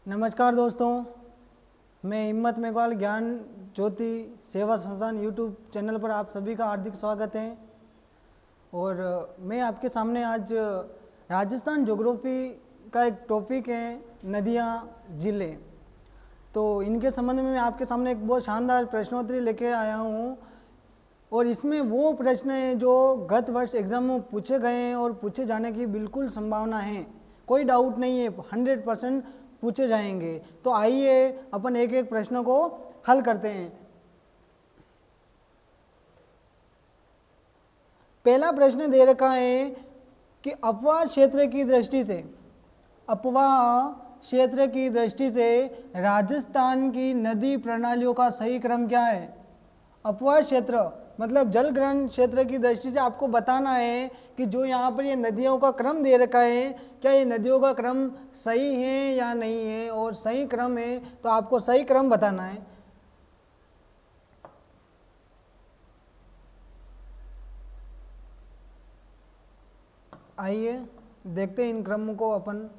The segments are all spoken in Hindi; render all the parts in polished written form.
नमस्कार दोस्तों, मैं हिम्मत मेघवाल ज्ञान ज्योति सेवा संस्थान यूट्यूब चैनल पर आप सभी का हार्दिक स्वागत है। और मैं आपके सामने आज राजस्थान ज्योग्राफी का एक टॉपिक है नदियाँ, ज़िले। तो इनके संबंध में मैं आपके सामने एक बहुत शानदार प्रश्नोत्तरी लेके आया हूँ। और इसमें वो प्रश्न हैं जो गत वर्ष एग्ज़ाम में पूछे गए हैं और पूछे जाने की बिल्कुल संभावना है, कोई डाउट नहीं है, 100% पूछे जाएंगे। तो आइए अपन एक एक प्रश्न को हल करते हैं। पहला प्रश्न दे रखा है कि अपवाह क्षेत्र की दृष्टि से राजस्थान की नदी प्रणालियों का सही क्रम क्या है। अपवाह क्षेत्र मतलब जल ग्रहण क्षेत्र की दृष्टि से आपको बताना है कि जो यहाँ पर ये नदियों का क्रम दे रखा है, क्या ये नदियों का क्रम सही है या नहीं है, और सही क्रम है तो आपको सही क्रम बताना है। आइए देखते हैं इन क्रम को अपन।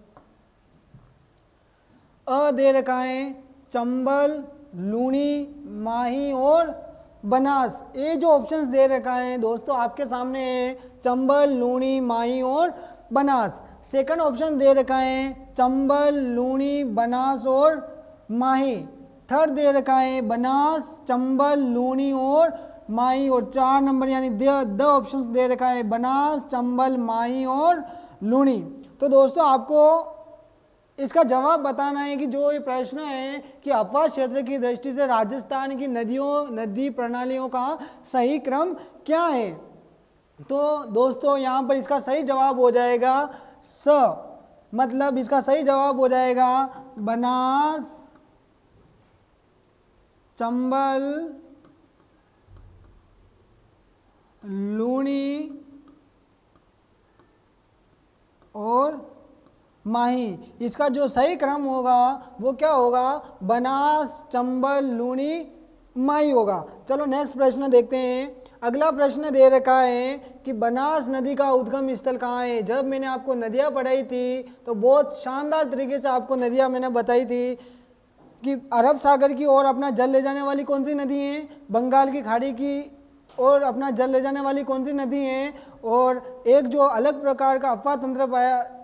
अ दे रखा है चंबल, लूणी, माही और बनास। ये जो ऑप्शंस दे रखा है दोस्तों आपके सामने है चंबल, लूणी, माही और बनास। सेकंड ऑप्शन दे रखा है चंबल, लूणी, बनास और माही। थर्ड दे रखा है बनास, चंबल, लूणी और माही। और 4 नंबर यानी द ऑप्शंस दे रखा है बनास, चंबल, माही और लूणी। तो दोस्तों आपको इसका जवाब बताना है कि जो ये प्रश्न है कि अपवाह क्षेत्र की दृष्टि से राजस्थान की नदी प्रणालियों का सही क्रम क्या है। तो दोस्तों यहाँ पर इसका सही जवाब हो जाएगा स, मतलब इसका सही जवाब हो जाएगा बनास, चंबल, लूणी और माही। इसका जो सही क्रम होगा वो क्या होगा, बनास, चंबल, लूणी, माही होगा। चलो नेक्स्ट प्रश्न देखते हैं। अगला प्रश्न दे रखा है कि बनास नदी का उद्गम स्थल कहाँ है। जब मैंने आपको नदियाँ पढ़ाई थी तो बहुत शानदार तरीके से आपको नदियाँ मैंने बताई थी कि अरब सागर की ओर अपना जल ले जाने वाली कौन सी नदी है, बंगाल की खाड़ी की और अपना जल ले जाने वाली कौन सी नदी है, और एक जो अलग प्रकार का अफवाह तंत्र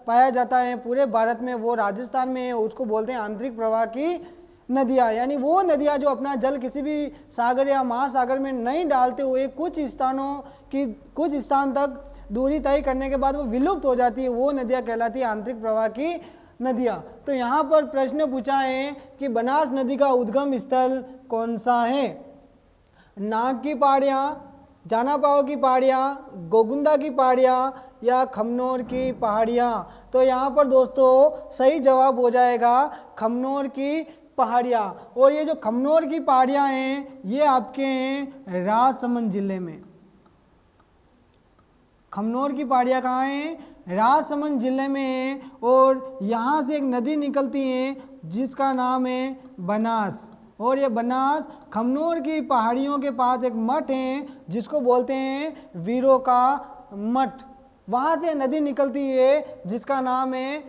पाया जाता है पूरे भारत में वो राजस्थान में है, उसको बोलते हैं आंतरिक प्रवाह की नदियाँ। यानी वो नदियाँ जो अपना जल किसी भी सागर या महासागर में नहीं डालते हुए कुछ स्थान तक दूरी तय करने के बाद वो विलुप्त हो जाती है, वो नदियाँ कहलाती है आंतरिक प्रवाह की नदियाँ। तो यहाँ पर प्रश्न पूछा है कि बनास नदी का उद्गम स्थल कौन सा है। नाग की पहाड़ियाँ, जानापाव की पहाड़ियाँ, गोगुंदा की पहाड़ियाँ या खमनोर की पहाड़ियाँ। तो यहाँ पर दोस्तों सही जवाब हो जाएगा खमनोर की पहाड़ियाँ। और ये जो खमनोर की पहाड़ियाँ हैं ये आपके हैं राजसमंद जिले में। खमनोर की पहाड़ियाँ कहाँ हैं, राजसमंद जिले में है। और यहाँ से एक नदी निकलती है जिसका नाम है बनास। और ये बनास खमनोर की पहाड़ियों के पास एक मठ है जिसको बोलते हैं वीरों का मठ। वहाँ से नदी निकलती है जिसका नाम है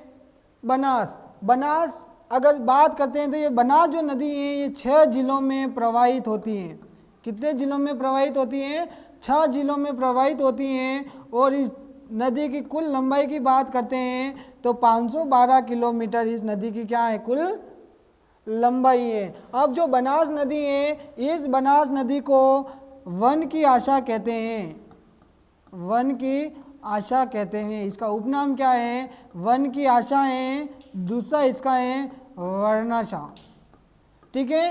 बनास। बनास अगर बात करते हैं तो ये बनास जो नदी है ये 6 जिलों में प्रवाहित होती है। कितने जिलों में प्रवाहित होती हैं, 6 जिलों में प्रवाहित होती हैं। और इस नदी की कुल लंबाई की बात करते हैं तो 512 किलोमीटर इस नदी की क्या है, कुल लंबाई है। अब जो बनास नदी है इस बनास नदी को वन की आशा कहते हैं, वन की आशा कहते हैं। इसका उपनाम क्या है, वन की आशा है, दूसरा इसका है वर्णाशा। ठीक है,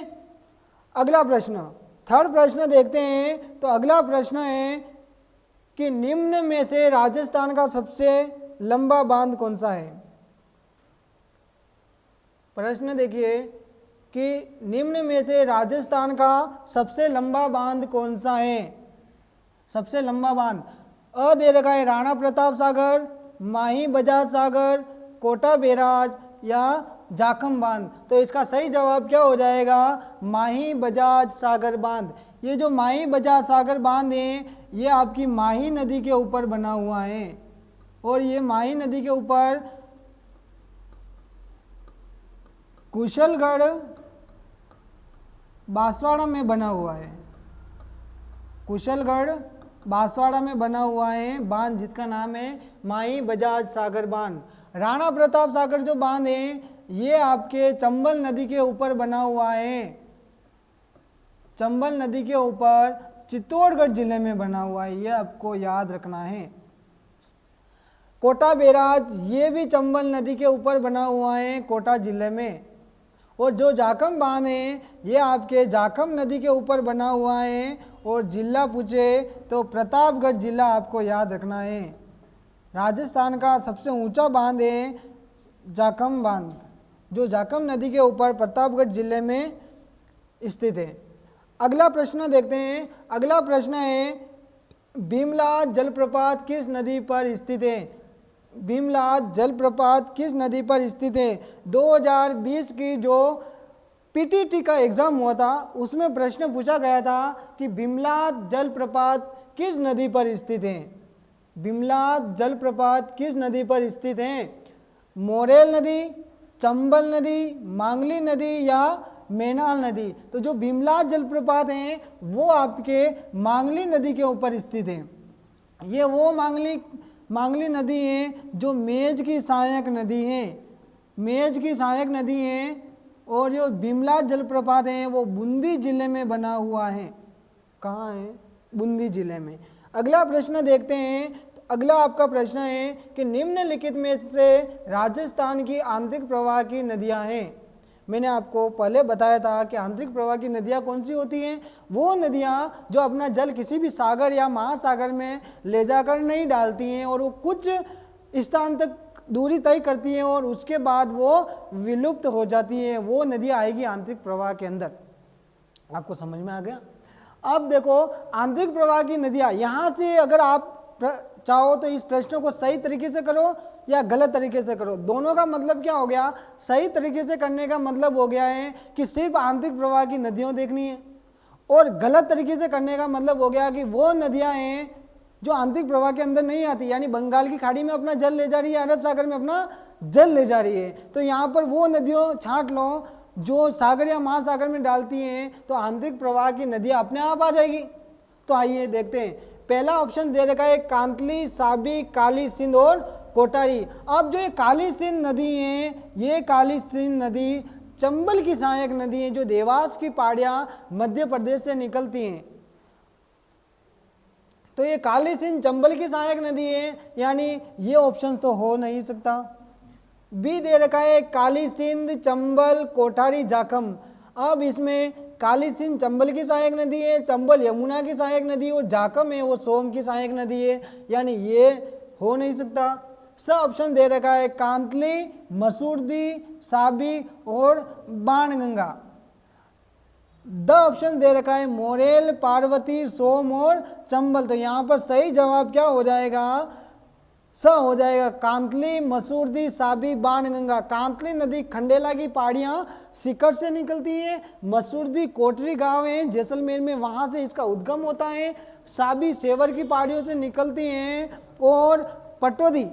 अगला प्रश्न, थर्ड प्रश्न देखते हैं। तो अगला प्रश्न है कि निम्न में से राजस्थान का सबसे लंबा बांध कौन सा है। प्रश्न देखिए कि निम्न में से राजस्थान का सबसे लंबा बांध कौन सा है। सबसे लंबा बांध अ दे रखा है राणा प्रताप सागर, माही बजाज सागर, कोटा बैराज या जाखम बांध। तो इसका सही जवाब क्या हो जाएगा, माही बजाज सागर बांध। ये जो माही बजाज सागर बांध है ये आपकी माही नदी के ऊपर बना हुआ है। और ये माही नदी के ऊपर कुशलगढ़ बांसवाड़ा में बना हुआ है। कुशलगढ़ बांसवाड़ा में बना हुआ है बांध, जिसका नाम है माही बजाज सागर बांध। राणा प्रताप सागर जो बांध है ये आपके चंबल नदी के ऊपर बना हुआ है। चंबल नदी के ऊपर चित्तौड़गढ़ जिले में बना हुआ है, ये आपको याद रखना है। कोटा बैराज ये भी चंबल नदी के ऊपर बना हुआ है कोटा जिले में। और जो जाखम बांध है ये आपके जाखम नदी के ऊपर बना हुआ है। और जिला पूछे तो प्रतापगढ़ जिला आपको याद रखना है। राजस्थान का सबसे ऊंचा बांध है जाखम बांध, जो जाखम नदी के ऊपर प्रतापगढ़ जिले में स्थित है। अगला प्रश्न देखते हैं। अगला प्रश्न है भीमलाल जलप्रपात किस नदी पर स्थित है? भीमलाल जलप्रपात किस नदी पर स्थित है? 2020 की जो पीटीटी का एग्जाम हुआ था उसमें प्रश्न पूछा गया था कि भीमलाल जलप्रपात किस नदी पर स्थित है? भीमलाल जलप्रपात किस नदी पर स्थित है? मोरेल नदी, चंबल नदी, मांगली नदी या मेनाल नदी? तो जो भीमलाल जलप्रपात हैं वो आपके मांगली नदी के ऊपर स्थित है। ये वो मांगली नदी है जो मेज की सहायक नदी है, मेज की सहायक नदी है। और जो भीमलाल जलप्रपात है वो बूंदी जिले में बना हुआ है। कहाँ है? बूंदी जिले में। अगला प्रश्न देखते हैं। अगला आपका प्रश्न है कि निम्नलिखित में से राजस्थान की आंतरिक प्रवाह की नदियां हैं। मैंने आपको पहले बताया था कि आंतरिक प्रवाह की नदियां कौन सी होती हैं? वो नदियां जो अपना जल किसी भी सागर या महासागर में ले जाकर नहीं डालती हैं और वो कुछ स्थान तक दूरी तय करती हैं और उसके बाद वो विलुप्त हो जाती हैं, वो नदियां आएगी आंतरिक प्रवाह के अंदर। आपको समझ में आ गया? अब देखो आंतरिक प्रवाह की नदियां, यहाँ से अगर आप चाहो तो इस प्रश्न को सही तरीके से करो या गलत तरीके से करो। दोनों का मतलब क्या हो गया? सही तरीके से करने का मतलब हो गया है कि सिर्फ आंतरिक प्रवाह की नदियों देखनी है, और गलत तरीके से करने का मतलब हो गया कि वो नदियां हैं जो आंतरिक प्रवाह के अंदर नहीं आती, यानी बंगाल की खाड़ी में अपना जल ले जा रही है, अरब सागर में अपना जल ले जा रही है। तो यहाँ पर वो नदियों छांट लो जो सागर या महासागर में डालती हैं, तो आंतरिक प्रवाह की नदियाँ अपने आप आ जाएगी। तो आइए देखते हैं। पहला ऑप्शन दे रखा है कांतली, साबी, काली सिंध और कोटारी। अब जो ये काली सिंध नदी है, ये काली सिंध नदी चंबल की सहायक नदी है जो देवास की पहाड़ियां मध्य प्रदेश से निकलती हैं। तो ये काली सिंध चंबल की सहायक नदी है, यानी ये ऑप्शन तो हो नहीं सकता। बी दे रखा है काली सिंध, चंबल, कोठारी, जाखम। अब इसमें काली सिंध चंबल की सहायक नदी है, चंबल यमुना की सहायक नदी है और जाखम है वो सोम की सहायक नदी है, यानी ये हो नहीं सकता। स ऑप्शन दे रखा है कांतली, मसूरदी, साबी और बाणगंगा। द ऑप्शन दे रखा है मोरेल, पार्वती, सोम और चंबल। तो यहाँ पर सही जवाब क्या हो जाएगा? स हो जाएगा कांतली, मसूरदी, साबी, बाणगंगा। कांतली नदी खंडेला की पहाड़ियाँ सिकट से निकलती है, मसूरदी कोटरी गांव है जैसलमेर में, वहाँ से इसका उद्गम होता है, साबी सेवर की पहाड़ियों से निकलती हैं, और पटौदी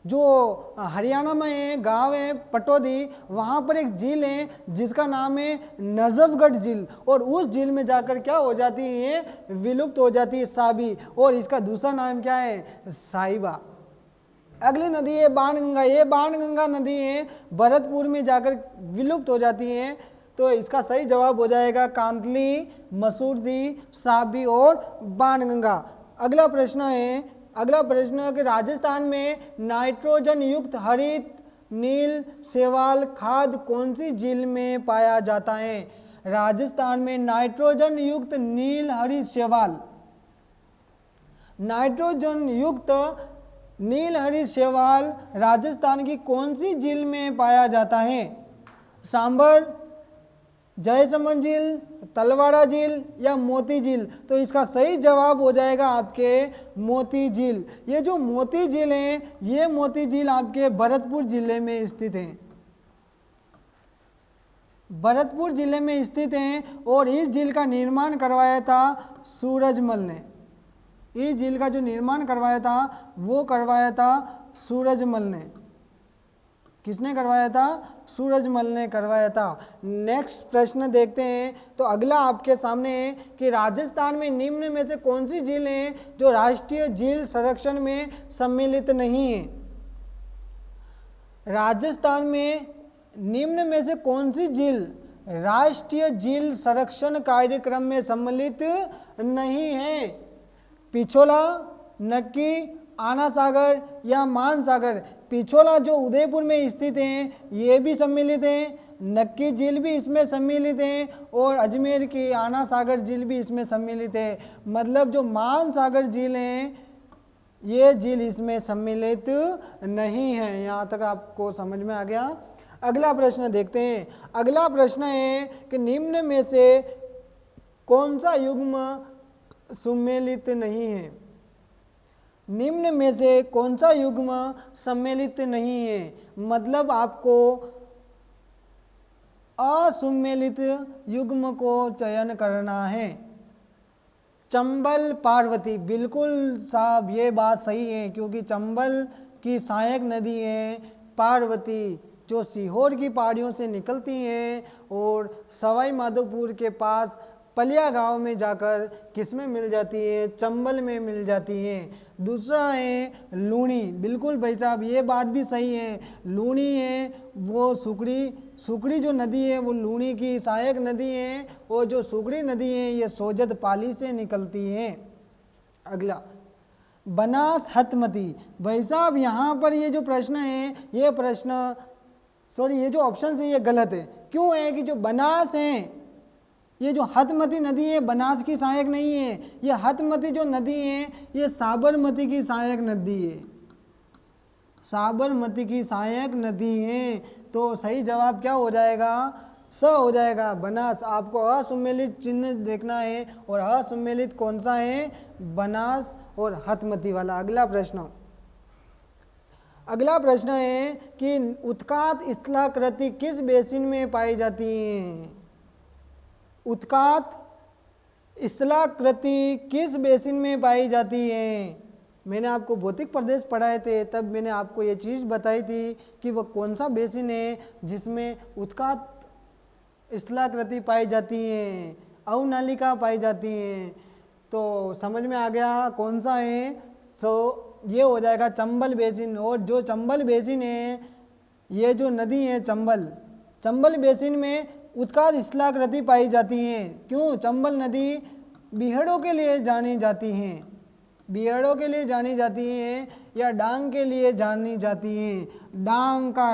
जो हरियाणा में है गांव है पटौदी, वहाँ पर एक झील है जिसका नाम है नजफगढ़ झील, और उस झील में जाकर क्या हो जाती है? विलुप्त हो जाती है साबी, और इसका दूसरा नाम क्या है? साहिबा। अगली नदी है बाणगंगा। ये बाणगंगा नदी है भरतपुर में जाकर विलुप्त हो जाती है। तो इसका सही जवाब हो जाएगा कांतली, मसूरदी, साबी और बाणगंगा। अगला प्रश्न है कि राजस्थान में नाइट्रोजन युक्त हरित नील शैवाल खाद कौन सी झील में पाया जाता है? राजस्थान में नाइट्रोजन युक्त नील हरित शैवाल, नाइट्रोजन युक्त नील हरित शैवाल राजस्थान की कौन सी झील में पाया जाता है? सांबर, जयसमंद झील, तलवाड़ा झील या मोती झील? तो इसका सही जवाब हो जाएगा आपके मोती झील। ये जो मोती झील है, ये मोती झील आपके भरतपुर जिले में स्थित है, भरतपुर जिले में स्थित है। और इस झील का निर्माण करवाया था सूरजमल ने। इस झील का जो निर्माण करवाया था वो करवाया था सूरजमल ने। किसने करवाया था? सूरजमल ने करवाया था। नेक्स्ट प्रश्न देखते हैं। तो अगला आपके सामने है कि राजस्थान में निम्न में से कौन सी झील है जो राष्ट्रीय झील संरक्षण में सम्मिलित नहीं है? राजस्थान में निम्न में से कौन सी झील राष्ट्रीय झील संरक्षण कार्यक्रम में सम्मिलित नहीं है? पिछोला, नक्की, आना सागर या मान सागर। पिछोला जो उदयपुर में स्थित है ये भी सम्मिलित है, नक्की झील भी इसमें सम्मिलित है और अजमेर की आना सागर झील भी इसमें सम्मिलित है। मतलब जो मान सागर झील है ये झील इसमें सम्मिलित नहीं है। यहाँ तक आपको समझ में आ गया। अगला प्रश्न देखते हैं। अगला प्रश्न है कि निम्न में से कौन सा युग्म सम्मिलित नहीं है? निम्न में से कौन सा युग्म सम्मिलित नहीं है? मतलब आपको असम्मिलित युग्म को चयन करना है। चंबल पार्वती, बिल्कुल साहब ये बात सही है, क्योंकि चंबल की सहायक नदी है पार्वती जो सीहोर की पहाड़ियों से निकलती हैं और सवाई माधोपुर के पास पलिया गांव में जाकर किसमें मिल जाती है? चंबल में मिल जाती है। दूसरा है लूणी, बिल्कुल भाई साहब ये बात भी सही है। लूणी है वो सुकड़ी जो नदी है वो लूणी की सहायक नदी है और जो सुकड़ी नदी है ये सोजत पाली से निकलती है। अगला बनास हतमती, भाई साहब यहाँ पर ये जो प्रश्न है ये प्रश्न ये जो ऑप्शन है ये गलत है। क्यों है कि जो बनास है ये जो हतमती नदी है बनास की सहायक नहीं है। ये हतमती जो नदी है ये साबरमती की सहायक नदी है, साबरमती की सहायक नदी है। तो सही जवाब क्या हो जाएगा? स हो जाएगा, बनास। आपको असम्मिलित चिन्ह देखना है और असम्मिलित कौन सा है? बनास और हतमती वाला। अगला प्रश्न है कि उत्कात स्थलाकृति किस बेसिन में पाई जाती है? उत्कात स्थलाकृति किस बेसिन में पाई जाती है? मैंने आपको भौतिक प्रदेश पढ़ाए थे तब मैंने आपको ये चीज़ बताई थी कि वह कौन सा बेसिन है जिसमें उत्कात स्थलाकृति पाई जाती है, अवनालिका पाई जाती है। तो समझ में आ गया कौन सा है? ये हो जाएगा चंबल बेसिन। और जो चंबल बेसिन है ये जो नदी है चंबल बेसिन में उत्कात स्थलाकृति पाई जाती है। क्यों? चंबल नदी बीहड़ों के लिए जानी जाती है, बीहड़ों के लिए जानी जाती है या डांग के लिए जानी जाती है। डांग का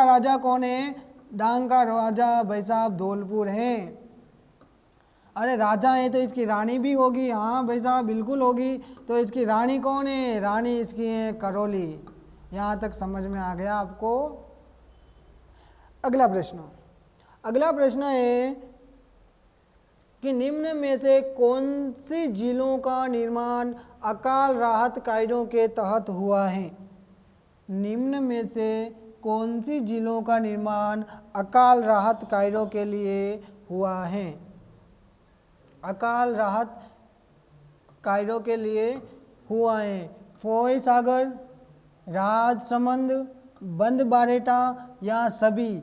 राजा कौन है? डांग का राजा भाई साहब धौलपुर है। अरे राजा है तो इसकी रानी भी होगी। हाँ भाई साहब बिल्कुल होगी। तो इसकी रानी कौन है? रानी इसकी है करौली। यहाँ तक समझ में आ गया आपको। अगला प्रश्न है कि निम्न में से कौन सी झीलों का निर्माण अकाल राहत कायदों के तहत हुआ है? निम्न में से कौन सी झीलों का निर्माण अकाल राहत कायदों के लिए हुआ है? अकाल राहत कायदों के लिए हुआ है। फोय सागर, राजसमंद, बंद बारेटा या सभी?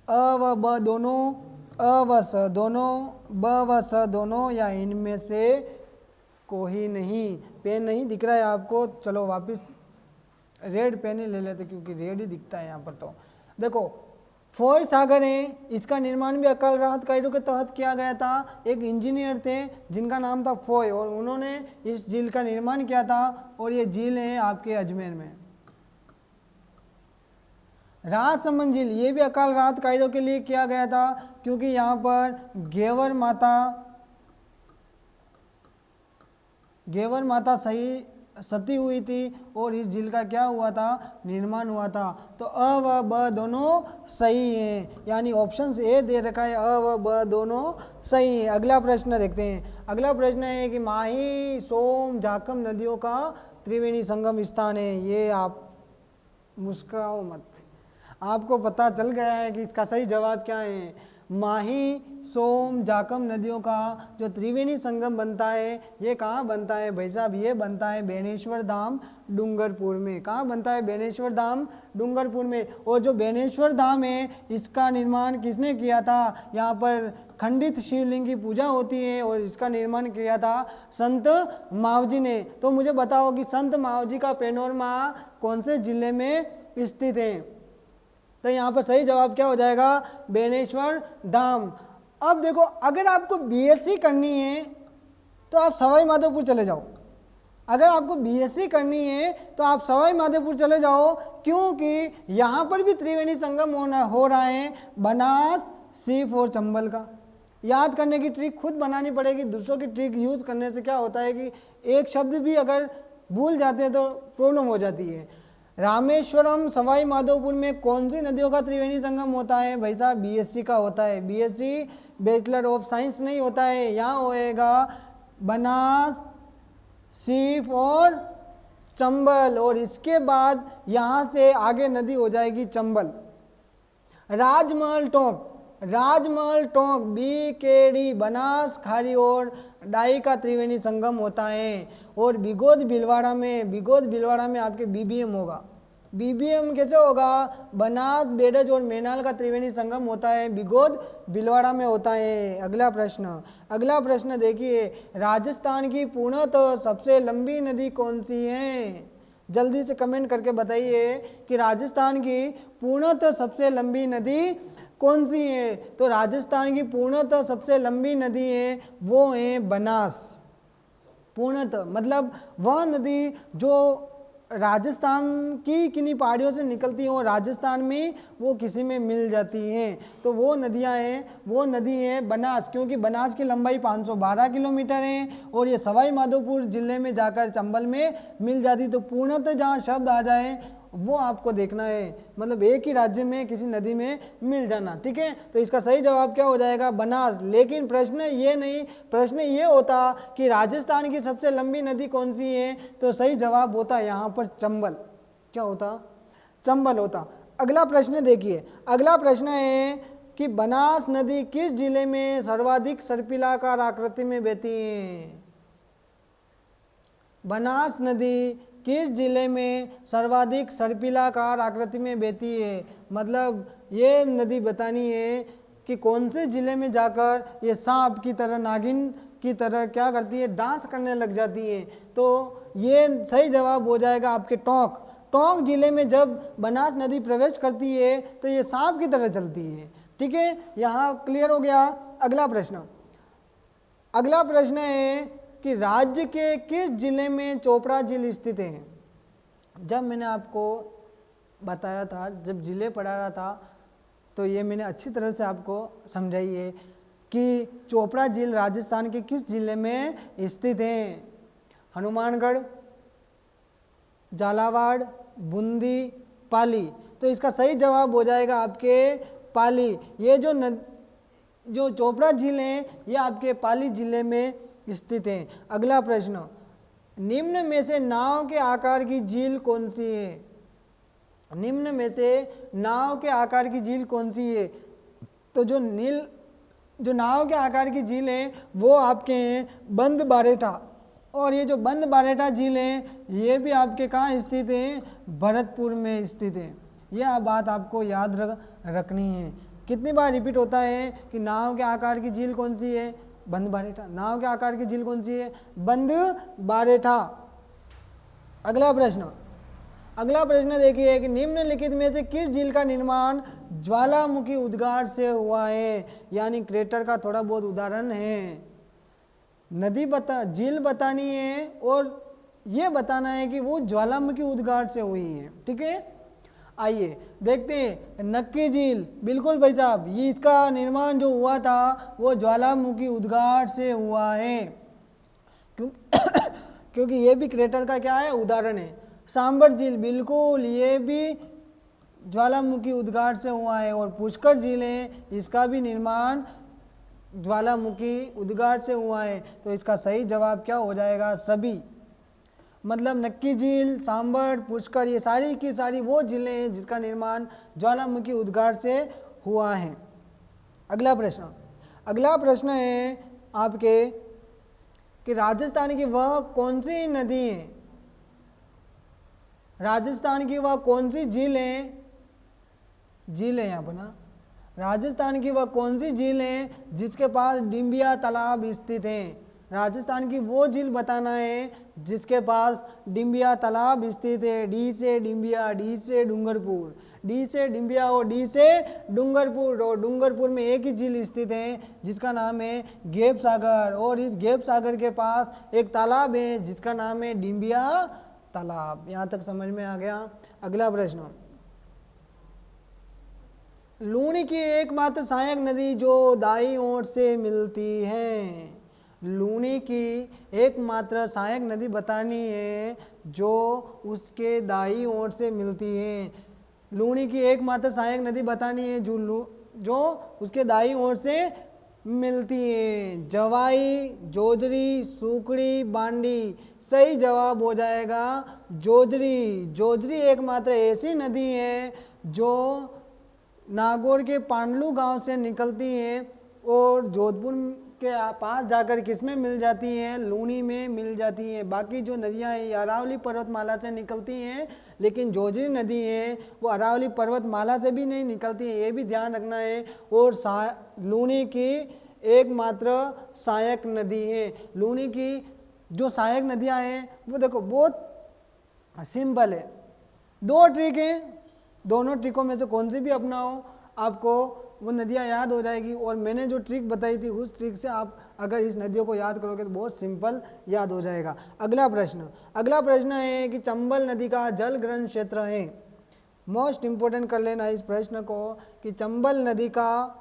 अ व ब दोनों, अ व स दोनों, ब व स दोनों या इनमें से कोई नहीं। पेन नहीं दिख रहा है आपको? चलो वापस रेड पेन ही ले लेते क्योंकि रेड ही दिखता है यहाँ पर। तो देखो फोय सागर है, इसका निर्माण भी अकाल राहत कायदों के तहत किया गया था। एक इंजीनियर थे जिनका नाम था फोय और उन्होंने इस झील का निर्माण किया था और ये झील है आपके अजमेर में। राजसमंद झील ये भी अकाल राहत कायदों के लिए किया गया था क्योंकि यहाँ पर घेवर माता सती हुई थी और इस झील का क्या हुआ था? निर्माण हुआ था। तो अ व ब दोनों सही हैं, यानी ऑप्शन ए दे रखा है, अ व ब दोनों सही है। अगला प्रश्न देखते हैं। अगला प्रश्न है कि माही, सोम, जाखम नदियों का त्रिवेणी संगम स्थान है। ये आप मुस्कुराओ मत, आपको पता चल गया है कि इसका सही जवाब क्या है। माही, सोम, जाकम नदियों का जो त्रिवेणी संगम बनता है ये कहाँ बनता है भाई साहब? ये बनता है बेनेश्वर धाम डूंगरपुर में। कहाँ बनता है? बेनेश्वर धाम डूंगरपुर में। और जो बेनेश्वर धाम है इसका निर्माण किसने किया था? यहाँ पर खंडित शिवलिंग की पूजा होती है और इसका निर्माण किया था संत मावजी ने। तो मुझे बताओ कि संत मावजी का पैनोरमा कौन से जिले में स्थित है? तो यहाँ पर सही जवाब क्या हो जाएगा? बेनेश्वर धाम। अब देखो, अगर आपको बीएससी करनी है तो आप सवाई माधोपुर चले जाओ। अगर आपको बीएससी करनी है तो आप सवाई माधोपुर चले जाओ, क्योंकि यहाँ पर भी त्रिवेणी संगम हो रहा है बनास, सीफ और चंबल का। याद करने की ट्रिक खुद बनानी पड़ेगी, दूसरों की ट्रिक यूज़ करने से क्या होता है कि एक शब्द भी अगर भूल जाते हैं तो प्रॉब्लम हो जाती है। रामेश्वरम, सवाई माधोपुर में कौन सी नदियों का त्रिवेणी संगम होता है भाई साहब? बीएससी का होता है। बीएससी बैचलर ऑफ साइंस नहीं होता है, यहाँ होएगा बनास, सीफ और चंबल। और इसके बाद यहाँ से आगे नदी हो जाएगी चंबल। राजमहल टोंक, राजमहल टोंक बीकेडी, बनास, खारी और डाई का त्रिवेणी संगम होता है। और बिगोद भीलवाड़ा में, बिगोद भीलवाड़ा में आपके बीबीएम होगा। बीबीएम कैसे होगा? बनास, बेडज और मैनाल का त्रिवेणी संगम होता है, बिगोद भीलवाड़ा में होता है। अगला प्रश्न, अगला प्रश्न देखिए, राजस्थान की पूर्णतः सबसे लंबी नदी कौन सी है? जल्दी से कमेंट करके बताइए कि राजस्थान की पूर्णतः सबसे लंबी नदी कौन सी है? तो राजस्थान की पूर्णतः सबसे लंबी नदी है वो है बनास। पूर्णतः मतलब वह नदी जो राजस्थान की किन्हीं पहाड़ियों से निकलती हैं और राजस्थान में वो किसी में मिल जाती हैं, तो वो नदियां हैं, वो नदी है बनास। क्योंकि बनास की लंबाई 512 किलोमीटर है और ये सवाई माधोपुर जिले में जाकर चंबल में मिल जाती। तो पूर्णतः जहाँ शब्द आ जाए वो आपको देखना है, मतलब एक ही राज्य में किसी नदी में मिल जाना। ठीक है, तो इसका सही जवाब क्या हो जाएगा? बनास। लेकिन प्रश्न ये नहीं, प्रश्न ये होता कि राजस्थान की सबसे लंबी नदी कौन सी है, तो सही जवाब होता यहाँ पर चंबल। क्या होता? चंबल होता। अगला प्रश्न देखिए, अगला प्रश्न है कि बनास नदी किस जिले में सर्वाधिक सर्पिलाकार आकृति में बहती है? बनास नदी किस जिले में सर्वाधिक सर्पिलाकार आकृति में बहती है? मतलब ये नदी बतानी है कि कौन से जिले में जाकर ये सांप की तरह, नागिन की तरह क्या करती है? डांस करने लग जाती है। तो ये सही जवाब हो जाएगा आपके टोंक। टोंक जिले में जब बनास नदी प्रवेश करती है तो ये सांप की तरह चलती है। ठीक है, यहाँ क्लियर हो गया। अगला प्रश्न, अगला प्रश्न है कि राज्य के किस जिले में चोपड़ा झील स्थित है? जब मैंने आपको बताया था, जब जिले पढ़ा रहा था, तो ये मैंने अच्छी तरह से आपको समझाई है कि चोपड़ा झील राजस्थान के किस जिले में स्थित है? हनुमानगढ़, झालावाड़, बूंदी, पाली। तो इसका सही जवाब हो जाएगा आपके पाली। ये जो चोपड़ा झील है ये आपके पाली जिले में स्थित है। अगला प्रश्न, निम्न में से नाव के आकार की झील कौन सी है? निम्न में से नाव के आकार की झील कौन सी है? तो जो नाव के आकार की झील है वो आपके हैं बंद बारेठा। और ये जो बंद बारेठा झील है ये भी आपके कहाँ स्थित है? भरतपुर में स्थित है। यह बात आपको याद रखनी है। कितनी बार रिपीट होता है कि नाव के आकार की झील कौन सी है? बंद बारेठा। नाव के आकार की झील कौन सी है? बंद बारेठा। अगला प्रश्न, अगला प्रश्न देखिए कि निम्नलिखित में से किस झील का निर्माण ज्वालामुखी उद्गार से हुआ है? यानी क्रेटर का थोड़ा बहुत उदाहरण है। नदी झील बतानी है और ये बताना है कि वो ज्वालामुखी उद्गार से हुई है। ठीक है, आइए देखते हैं। नक्की झील, बिल्कुल भाई साहब, ये इसका निर्माण जो हुआ था वो ज्वालामुखी उद्गार से हुआ है, क्योंकि ये भी क्रेटर का क्या है? उदाहरण है। सांबर झील, बिल्कुल ये भी ज्वालामुखी उद्गार से हुआ है। और पुष्कर झील है, इसका भी निर्माण ज्वालामुखी उद्गार से हुआ है। तो इसका सही जवाब क्या हो जाएगा? सभी। मतलब नक्की झील, सांबर, पुष्कर, ये सारी की सारी वो झीलें हैं जिसका निर्माण ज्वालामुखी उद्गार से हुआ है। अगला प्रश्न है आपके कि राजस्थान की वह कौन सी नदी है, राजस्थान की वह कौन सी झील है, झील है यहाँ पर ना, राजस्थान की वह कौन सी झील है जिसके पास डिम्बिया तालाब स्थित है, राजस्थान की वो झील बताना है जिसके पास डिम्बिया तालाब स्थित है। डी से डिम्बिया, डी से डूंगरपुर, डी से डिम्बिया और डी से डूंगरपुर, और डूंगरपुर में एक ही झील स्थित है जिसका नाम है गेप सागर, और इस गेप सागर के पास एक तालाब है जिसका नाम है डिम्बिया तालाब। यहाँ तक समझ में आ गया। अगला प्रश्न, लूणी की एकमात्र सहायक नदी जो दाईं ओर से मिलती है, लूणी की एकमात्र सहायक नदी बतानी है जो उसके दाईं ओर से मिलती है, लूणी की एकमात्र सहायक नदी बतानी है जो उसके दाईं ओर से मिलती है। जवाई, जोजरी, सुकड़ी, बांडी। सही जवाब हो जाएगा जोजरी। जोजरी एकमात्र ऐसी नदी है जो नागौर के पांडलू गांव से निकलती है और जोधपुर के पास जाकर किसमें मिल जाती हैं, लूणी में मिल जाती हैं। बाकी जो नदियां हैं अरावली पर्वतमाला से निकलती हैं, लेकिन जोजरी नदी है वो अरावली पर्वतमाला से भी नहीं निकलती है, ये भी ध्यान रखना है। और लूणी की एकमात्र सहायक नदी है। लूणी की जो सहायक नदियां हैं वो देखो बहुत सिंपल है, दो ट्रिक हैं, दोनों ट्रिकों में से कौन सी भी अपनाओ आपको वो नदियाँ याद हो जाएगी। और मैंने जो ट्रिक बताई थी उस ट्रिक से आप अगर इस नदियों को याद करोगे तो बहुत सिंपल याद हो जाएगा। अगला प्रश्न है कि चंबल नदी का जल ग्रहण क्षेत्र है, मोस्ट इंपोर्टेंट कर लेना इस प्रश्न को कि चंबल नदी का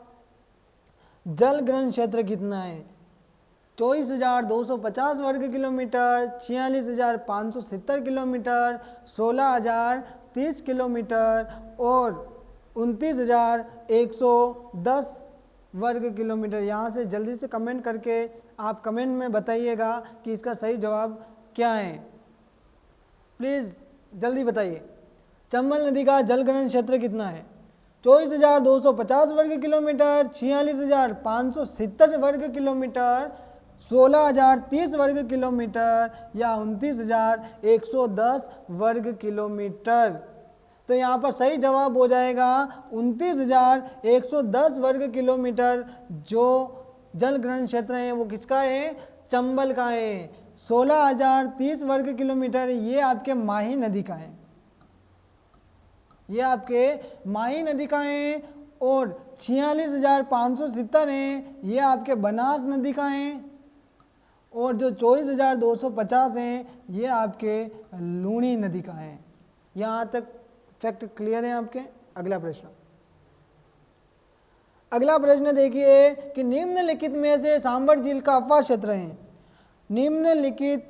जल ग्रहण क्षेत्र कितना है। 24,250 वर्ग किलोमीटर, 46,570 किलोमीटर, 16,030 किलोमीटर और 29,110 वर्ग किलोमीटर। यहाँ से जल्दी से कमेंट करके आप कमेंट में बताइएगा कि इसका सही जवाब क्या है, प्लीज़ जल्दी बताइए। चंबल नदी का जल ग्रहण क्षेत्र कितना है? 24,250 वर्ग किलोमीटर, 46,570 वर्ग किलोमीटर, 16,030 वर्ग किलोमीटर या 29,110 वर्ग किलोमीटर। तो यहाँ पर सही जवाब हो जाएगा 29,110 वर्ग किलोमीटर। जो जल ग्रहण क्षेत्र है वो किसका है? चंबल का है। 16,030 वर्ग किलोमीटर ये आपके माही नदी का है, ये आपके माही नदी का है। और 46,570 है ये आपके बनास नदी का है। और जो 24,250 है ये आपके लूणी नदी का है। यहाँ तक फैक्ट क्लियर है आपके। अगला प्रश्न देखिए कि निम्नलिखित में से सांबर झील का अफवाह क्षेत्र है। निम्नलिखित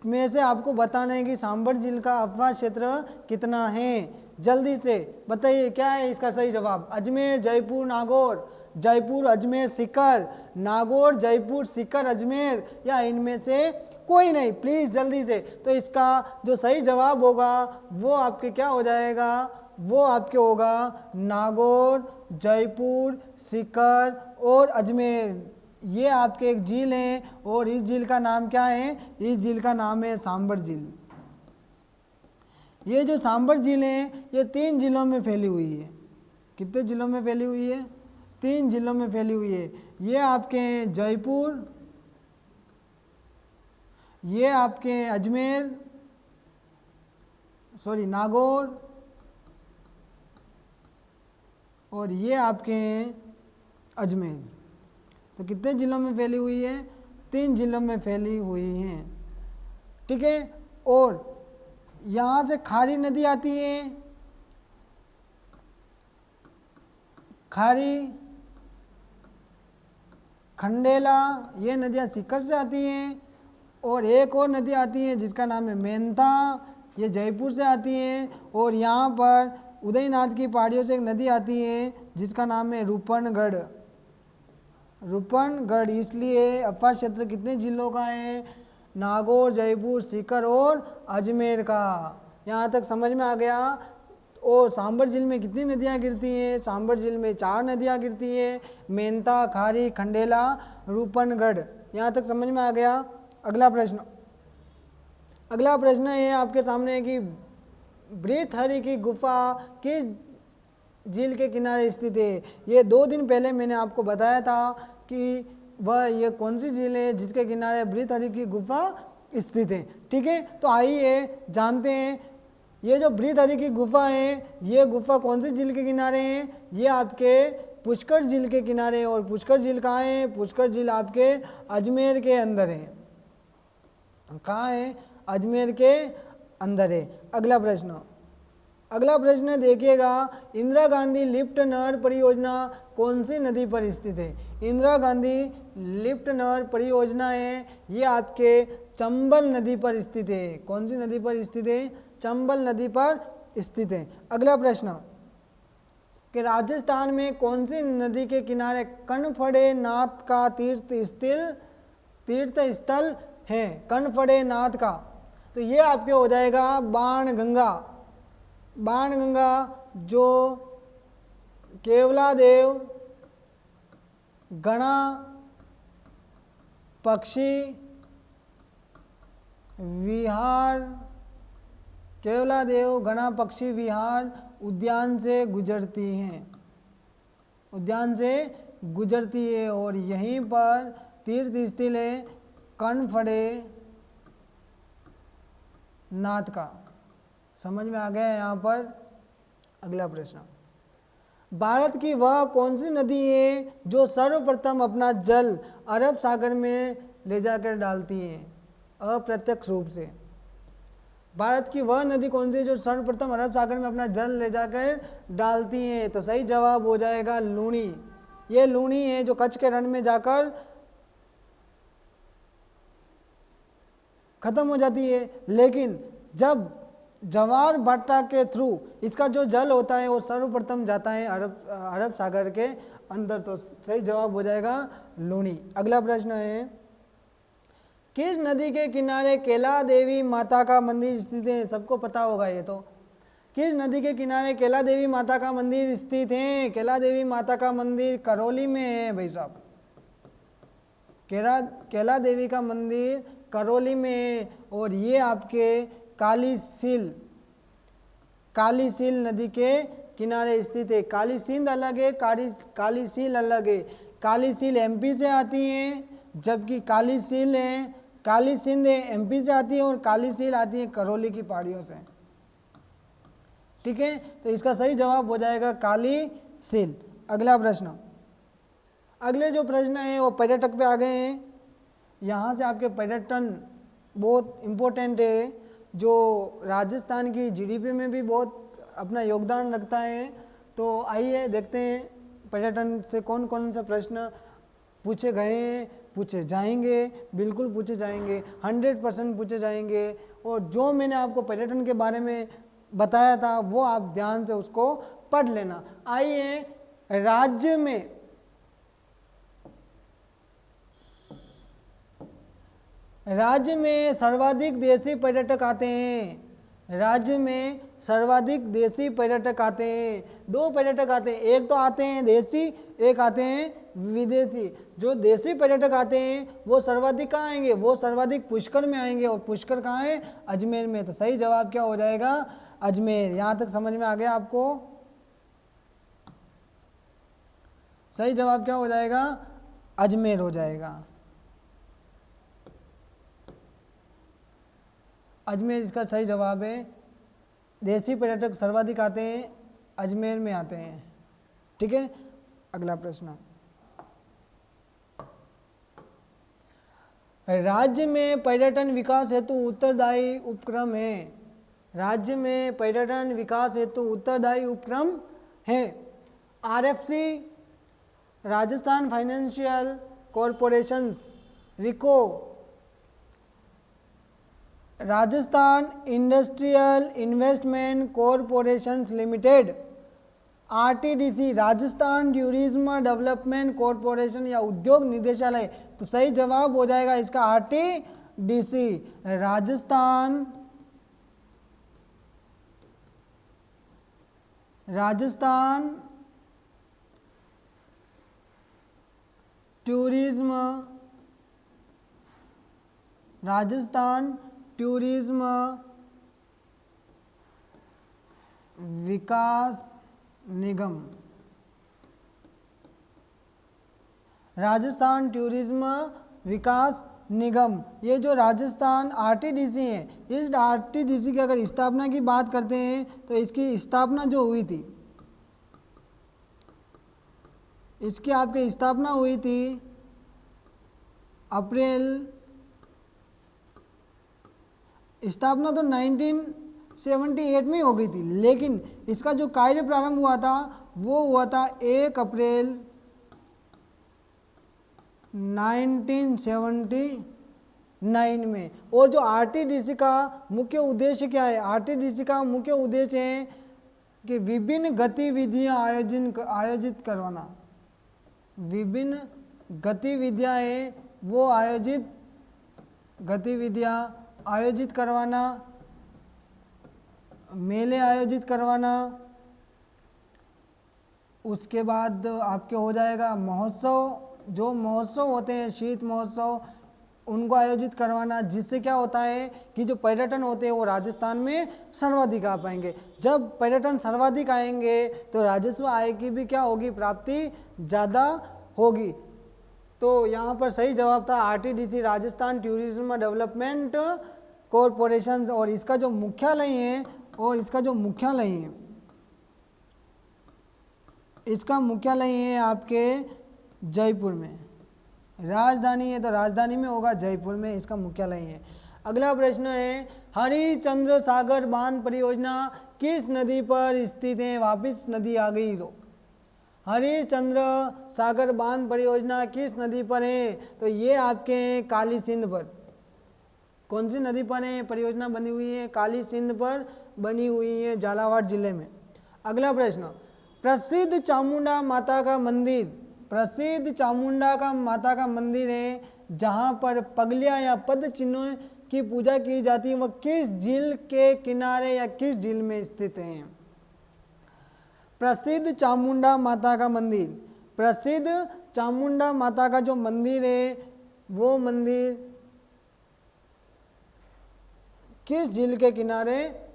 में से आपको बताना है कि सांबर झील का अफवाह क्षेत्र कितना है। जल्दी से बताइए क्या है इसका सही जवाब। अजमेर, जयपुर, नागौर, जयपुर, अजमेर, सीकर, नागौर, जयपुर, सीकर, अजमेर या इनमें से कोई नहीं, प्लीज़ जल्दी से। तो इसका जो सही जवाब होगा वो आपके क्या हो जाएगा, वो आपके होगा नागौर, जयपुर, सीकर और अजमेर। ये आपके एक झील है और इस झील का नाम क्या है? इस झील का नाम है सांबर झील। ये जो सांबर झील है ये 3 जिलों में फैली हुई है। कितने जिलों में फैली हुई है? 3 जिलों में फैली हुई है। ये आपके हैं जयपुर, ये आपके अजमेर, सॉरी नागौर, और ये आपके हैं अजमेर। तो कितने जिलों में फैली हुई है? 3 जिलों में फैली हुई हैं, ठीक है। और यहाँ से खारी नदी आती है, खारी, खंडेला, ये नदियाँ सीकर से आती हैं। और एक और नदी आती है जिसका नाम है मेंथा, ये जयपुर से आती है। और यहाँ पर उदयनाथ की पहाड़ियों से एक नदी आती है जिसका नाम है रूपनगढ़। रूपनगढ़। इसलिए अफवाह क्षेत्र कितने जिलों का है? नागौर, जयपुर, सीकर और अजमेर का। यहाँ तक समझ में आ गया। और सांबर झील में कितनी नदियाँ गिरती हैं? सांबर झील में 4 नदियाँ गिरती हैं, मेंता, खारी, खंडेला, रूपनगढ़। यहाँ तक समझ में आ गया। अगला प्रश्न है आपके सामने कि वृषहरि की गुफा किस झील के किनारे स्थित है? ये 2 दिन पहले मैंने आपको बताया था कि वह ये कौन सी झील है जिसके किनारे वृषहरि की गुफा स्थित है। ठीक है, तो आइए जानते हैं ये जो वृषहरि की गुफा है, ये गुफा कौन सी झील के किनारे है? ये आपके पुष्कर झील के किनारे है। और पुष्कर झील कहाँ है? पुष्कर झील आपके अजमेर के अंदर है। कहाँ है? अजमेर के अंदर है। अगला प्रश्न देखिएगा, इंदिरा गांधी लिफ्ट नहर परियोजना कौन सी नदी पर स्थित है? इंदिरा गांधी लिफ्ट नहर परियोजना है, ये आपके चंबल नदी पर स्थित है। कौन सी नदी पर स्थित है? चंबल नदी पर स्थित है। अगला प्रश्न कि राजस्थान में कौन सी नदी के किनारे कनफड़े नाथ का तीर्थ स्थल है? कनफड़े नाथ का, तो ये आपके हो जाएगा बाणगंगा। जो केवलादेव गणा पक्षी विहार, केवलादेव गणा पक्षी विहार उद्यान से गुजरती है और यहीं पर तीर्थ स्थल है कनफड़े नाथ का। समझ में आ गया यहाँ पर। अगला प्रश्न, भारत की वह कौन सी नदी है जो सर्वप्रथम अपना जल अरब सागर में ले जाकर डालती है अप्रत्यक्ष रूप से? भारत की वह नदी कौन सी है जो सर्वप्रथम अरब सागर में अपना जल ले जाकर डालती है? तो सही जवाब हो जाएगा लूनी। ये लूनी है जो कच्छ के रण में जाकर खत्म हो जाती है, लेकिन जब जवार भाटा के थ्रू इसका जो जल होता है वो सर्वप्रथम जाता है अरब सागर के अंदर। तो सही जवाब हो जाएगा लूनी। अगला प्रश्न है, किस नदी के किनारे कैला देवी माता का मंदिर स्थित है? सबको पता होगा ये तो। किस नदी के किनारे कैला देवी माता का मंदिर स्थित है? कैला देवी माता का मंदिर करौली में है भाई साहब। कैला देवी का मंदिर करौली में है और ये आपके कालीसील नदी के किनारे स्थित है। काली सिंध अलग है, कालीसील अलग है। कालीसील एमपी से आती है, जबकि काली सिंध एमपी से आती है और कालीसील आती है करौली की पहाड़ियों से। ठीक है, तो इसका सही जवाब हो जाएगा कालीसील। अगला प्रश्न, अगले जो प्रश्न है वो पर्यटक पे आ गए हैं। यहाँ से आपके पर्यटन बहुत इम्पोर्टेंट है, जो राजस्थान की जीडीपी में भी बहुत अपना योगदान रखता है। तो आइए देखते हैं पर्यटन से कौन कौन सा प्रश्न पूछे गए हैं, पूछे जाएंगे। बिल्कुल पूछे जाएंगे, 100% पूछे जाएंगे। और जो मैंने आपको पर्यटन के बारे में बताया था वो आप ध्यान से उसको पढ़ लेना। आइए, राज्य में सर्वाधिक देशी पर्यटक आते हैं। राज्य में सर्वाधिक देशी पर्यटक आते हैं। 2 पर्यटक आते हैं, एक तो आते हैं देशी, एक आते हैं विदेशी। जो देशी पर्यटक आते हैं वो सर्वाधिक कहाँ आएंगे? वो सर्वाधिक पुष्कर में आएंगे। और पुष्कर कहाँ है? अजमेर में। तो सही जवाब क्या हो जाएगा? अजमेर। यहाँ तक समझ में आ गया आपको? सही जवाब क्या हो जाएगा? अजमेर हो जाएगा। अजमेर इसका सही जवाब है। देशी पर्यटक सर्वाधिक आते हैं, अजमेर में आते हैं। ठीक है, अगला प्रश्न, राज्य में पर्यटन विकास हेतु उत्तरदायी उपक्रम है। राज्य में पर्यटन विकास हेतु उत्तरदायी उपक्रम है RFC, Rajasthan financial corporations, RIICO, Rajasthan industrial investment corporations limited, RTDC, Rajasthan tourism development corporation या उद्योग निदेशालय। तो सही जवाब हो जाएगा इसका RTDC, Rajasthan tourism, Rajasthan tourism विकास निगम, राजस्थान टूरिज्म विकास निगम, ये जो राजस्थान आरटीडीसी है, इस आरटीडीसी की अगर स्थापना की बात करते हैं तो इसकी स्थापना जो हुई थी, इसकी आपकी स्थापना हुई थी अप्रैल, स्थापना तो 1978 में हो गई थी, लेकिन इसका जो कार्य प्रारंभ हुआ था वो हुआ था 1 अप्रैल 1979 में। और जो आरटीडीसी का मुख्य उद्देश्य क्या है? आरटीडीसी का मुख्य उद्देश्य है कि विभिन्न गतिविधियां आयोजित करवाना, विभिन्न गतिविधियां हैं वो आयोजित करवाना, मेले आयोजित करवाना, उसके बाद आपके हो जाएगा महोत्सव, जो महोत्सव होते हैं शीत महोत्सव उनको आयोजित करवाना, जिससे क्या होता है कि जो पर्यटन होते हैं वो राजस्थान में सर्वाधिक आ पाएंगे। जब पर्यटन सर्वाधिक आएंगे तो राजस्व आय की भी क्या होगी, प्राप्ति ज़्यादा होगी। तो यहाँ पर सही जवाब था RTDC, Rajasthan tourism development corporation. और इसका जो मुख्यालय है, इसका मुख्यालय है आपके जयपुर में। राजधानी है तो राजधानी में होगा, जयपुर में इसका मुख्यालय है। अगला प्रश्न है, हरिश्चंद्र सागर बांध परियोजना किस नदी पर स्थित है? वापिस नदी आ गई। तो हरिश्चंद्र सागर बांध परियोजना किस नदी पर है? तो ये आपके काली सिंध पर। कौन सी नदी पर है परियोजना बनी हुई है? काली सिंध पर बनी हुई है, झालावाड़ जिले में। अगला प्रश्न, प्रसिद्ध चामुंडा माता का मंदिर, प्रसिद्ध चामुंडा का माता का मंदिर है जहाँ पर पगलिया या पद चिन्हों की पूजा की जाती है, वह किस झील के किनारे या किस झील में स्थित है? प्रसिद्ध चामुंडा माता का मंदिर, प्रसिद्ध चामुंडा माता का जो मंदिर है वो मंदिर किस झील के किनारे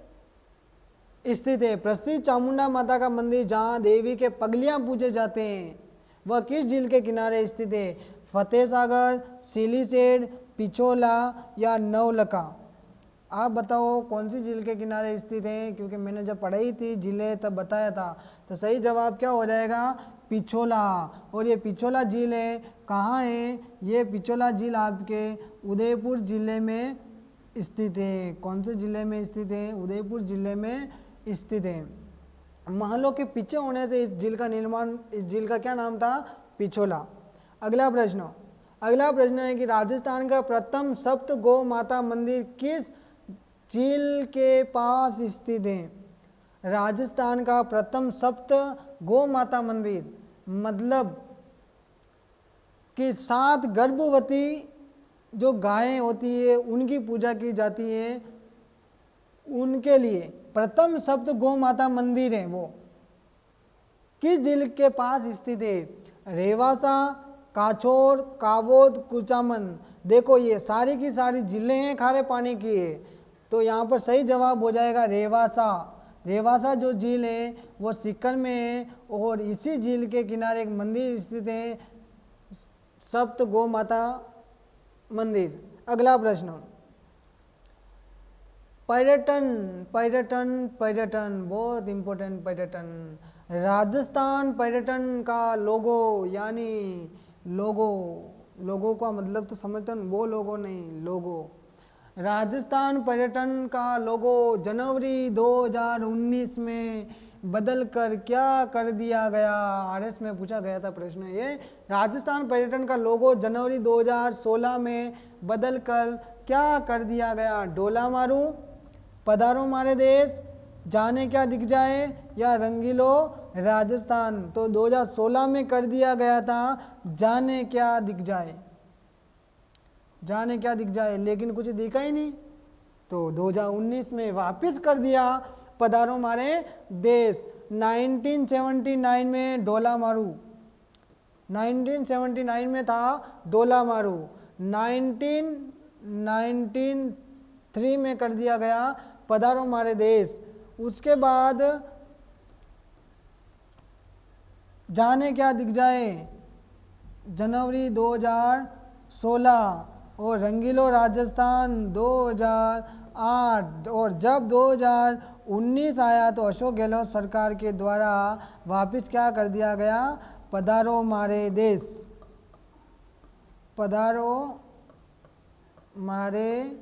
स्थित है? प्रसिद्ध चामुंडा माता का मंदिर जहाँ देवी के पगलियाँ पूजे जाते हैं वह किस झील के किनारे स्थित है? फतेह सागर, सिलीसेड, पिछोला या नवलखा? आप बताओ कौन सी झील के किनारे स्थित है, क्योंकि मैंने जब पढ़ाई थी झीलें तब बताया था। तो सही जवाब क्या हो जाएगा? पिछोला। और ये पिछोला झील है कहाँ है? ये पिछोला झील आपके उदयपुर जिले में स्थित है। कौन से जिले में स्थित है? उदयपुर जिले में स्थित है। महलों के पीछे होने से इस झील का निर्माण, इस झील का क्या नाम था? पिछोला। अगला प्रश्न है कि राजस्थान का प्रथम सप्त गौ माता मंदिर किस झील के पास स्थित है? राजस्थान का प्रथम सप्त गौ माता मंदिर मतलब कि 7 गर्भवती जो गायें होती है उनकी पूजा की जाती है, उनके लिए प्रथम सप्त गौ माता मंदिर है वो किस झील के पास स्थित है? रेवासा, काछोर, कावोद, कुचामन। देखो ये सारी की सारी झीलें हैं खारे पानी की है, तो यहाँ पर सही जवाब हो जाएगा रेवासा। रेवासा जो झील है वो सीकर में है और इसी झील के किनारे एक मंदिर स्थित है, सप्त गौ माता मंदिर। अगला प्रश्न, पर्यटन बहुत इंपॉर्टेंट। पर्यटन, राजस्थान पर्यटन का लोगो, यानी लोगो का मतलब तो समझते हैं वो लोगो नहीं, लोगो। राजस्थान पर्यटन का लोगो जनवरी 2019 में बदल कर क्या कर दिया गया? आरएस में पूछा गया था प्रश्न ये। राजस्थान पर्यटन का लोगो जनवरी 2016 में बदल कर क्या कर दिया गया? डोला मारू, पधारो मारे देश, जाने क्या दिख जाए या रंगीलो राजस्थान। तो 2016 में कर दिया गया था जाने क्या दिख जाए, जाने क्या दिख जाए, लेकिन कुछ दिखा ही नहीं, तो 2019 में वापस कर दिया पधारो मारे देश। 1979 में डोला मारू, 1979 में था डोला मारू, 1993 में कर दिया गया पधारो मारे देश। उसके बाद जाने क्या दिख जाए जनवरी 2016, और रंगीलो राजस्थान 2008, और जब 2019 आया तो अशोक गहलोत सरकार के द्वारा वापस क्या कर दिया गया, पधारो मारे देश, पधारो मारे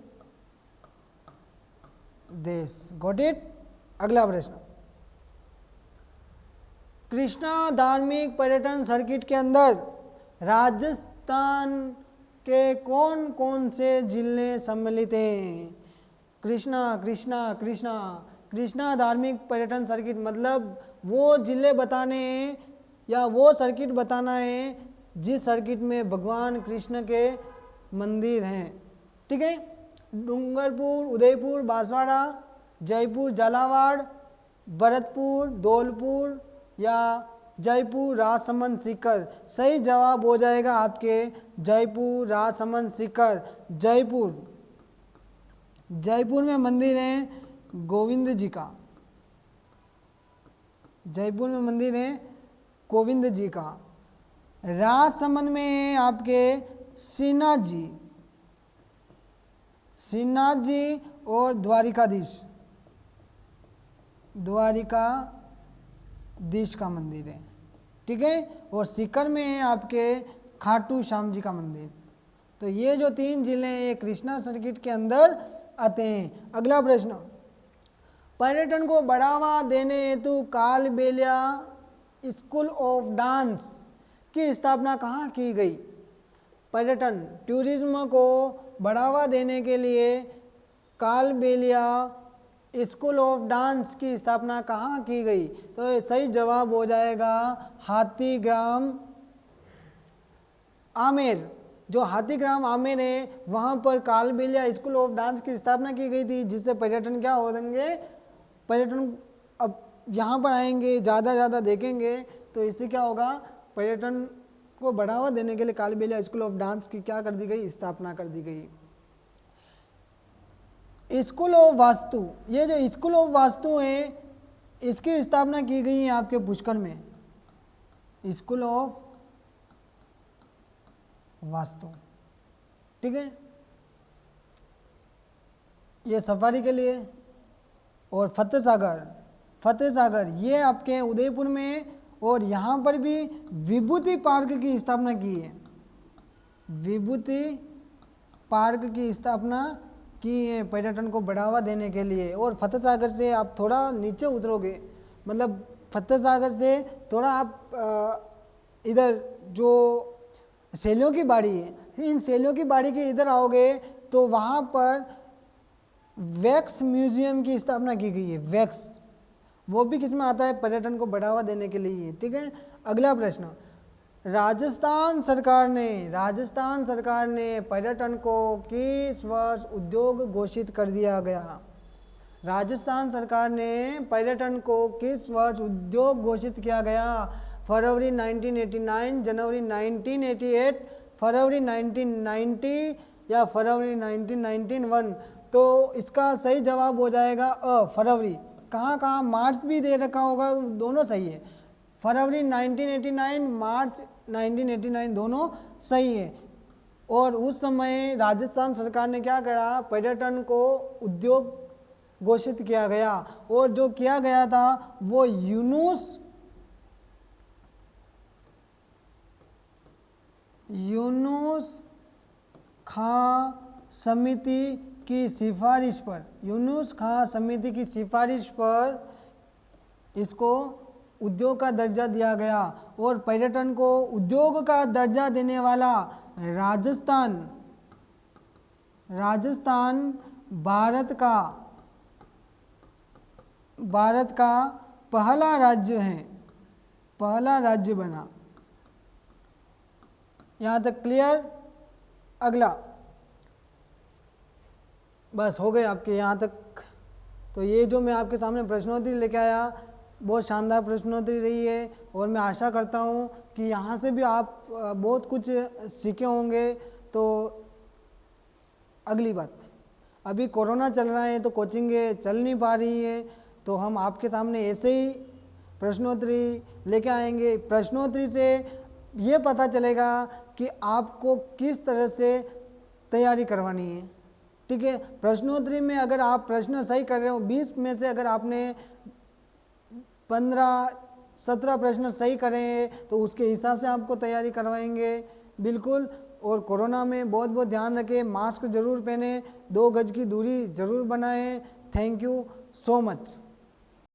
देश। Got it. अगला प्रश्न, कृष्णा धार्मिक पर्यटन सर्किट के अंदर राजस्थान के कौन कौन से जिले सम्मिलित हैं? कृष्णा कृष्णा कृष्णा कृष्णा धार्मिक पर्यटन सर्किट मतलब वो जिले बताने हैं या वो सर्किट बताना है जिस सर्किट में भगवान कृष्ण के मंदिर हैं। ठीक है, डूंगरपुर, उदयपुर, बांसवाड़ा, जयपुर, झालावाड़, भरतपुर, धौलपुर या जयपुर, राजसमंद, सीकर। सही जवाब हो जाएगा आपके जयपुर, राजसमंद, सीकर। जयपुर, जयपुर में मंदिर है गोविंद जी का, जयपुर में मंदिर है गोविंद जी का। राजसमंद में है आपके श्रीनाथ जी, श्रीनाथ जी और द्वारिकाधीश, द्वारिकाधीश का मंदिर है। ठीक है, और सीकर में है आपके खाटू श्याम जी का मंदिर। तो ये जो 3 जिले हैं ये कृष्णा सर्किट के अंदर आते हैं। अगला प्रश्न, पर्यटन को बढ़ावा देने हेतु कालबेलिया स्कूल ऑफ डांस की स्थापना कहाँ की गई? पर्यटन टूरिज्म को बढ़ावा देने के लिए कालबेलिया स्कूल ऑफ डांस की स्थापना कहाँ की गई? तो सही जवाब हो जाएगा हाथीग्राम आमेर। जो हाथीग्राम आमेर है वहाँ पर कालबेलिया स्कूल ऑफ डांस की स्थापना की गई थी, जिससे पर्यटन क्या हो देंगे, पर्यटन अब यहाँ पर आएंगे, ज़्यादा देखेंगे, तो इससे क्या होगा, पर्यटन को बढ़ावा देने के लिए कालबेलिया स्कूल ऑफ डांस की क्या कर दी गई, स्थापना कर दी गई। स्कूल ऑफ वास्तु, ये जो स्कूल ऑफ वास्तु है इसकी स्थापना की गई है आपके पुष्कर में, स्कूल ऑफ वास्तु। ठीक है, ये सफारी के लिए। और फतेह सागर ये आपके उदयपुर में, और यहाँ पर भी विभूति पार्क की स्थापना की है, विभूति पार्क की स्थापना की है पर्यटन को बढ़ावा देने के लिए। और फतेह सागर से आप थोड़ा नीचे उतरोगे, मतलब फतेह सागर से थोड़ा आप इधर जो शैलियों की बाड़ी है, इन शैलियों की बाड़ी के इधर आओगे तो वहाँ पर वैक्स म्यूजियम की स्थापना की गई है। वैक्स वो भी किस में आता है, पर्यटन को बढ़ावा देने के लिए। ठीक है, अगला प्रश्न, राजस्थान सरकार ने पर्यटन को किस वर्ष उद्योग घोषित कर दिया गया? राजस्थान सरकार ने पर्यटन को किस वर्ष उद्योग घोषित किया गया? फरवरी 1989, जनवरी 1988, फरवरी 1990 या फरवरी 1991? तो इसका सही जवाब हो जाएगा फरवरी। कहाँ मार्च भी दे रखा होगा, दोनों सही है। फरवरी 1989, मार्च 1989 दोनों सही है। और उस समय राजस्थान सरकार ने क्या करा, पर्यटन को उद्योग घोषित किया गया। और जो किया गया था वो यूनुस खां समिति की सिफारिश पर, यूनुस खां समिति की सिफारिश पर इसको उद्योग का दर्जा दिया गया। और पर्यटन को उद्योग का दर्जा देने वाला राजस्थान भारत का पहला राज्य है, पहला राज्य बना। यहाँ तक क्लियर? अगला, बस हो गए आपके यहाँ तक। तो ये जो मैं आपके सामने प्रश्नोत्तरी लेके आया, बहुत शानदार प्रश्नोत्तरी रही है और मैं आशा करता हूँ कि यहाँ से भी आप बहुत कुछ सीखे होंगे। तो अगली बात, अभी कोरोना चल रहा है तो कोचिंगें चल नहीं पा रही है, तो हम आपके सामने ऐसे ही प्रश्नोत्तरी लेके आएंगे। प्रश्नोत्तरी से ये पता चलेगा कि आपको किस तरह से तैयारी करवानी है। ठीक है, प्रश्नोत्तरी में अगर आप प्रश्न सही कर रहे हो, 20 में से अगर आपने 15-17 प्रश्न सही करे हैं तो उसके हिसाब से आपको तैयारी करवाएंगे बिल्कुल। और कोरोना में बहुत बहुत ध्यान रखें, मास्क जरूर पहने, 2 गज की दूरी जरूर बनाएं। Thank you so much.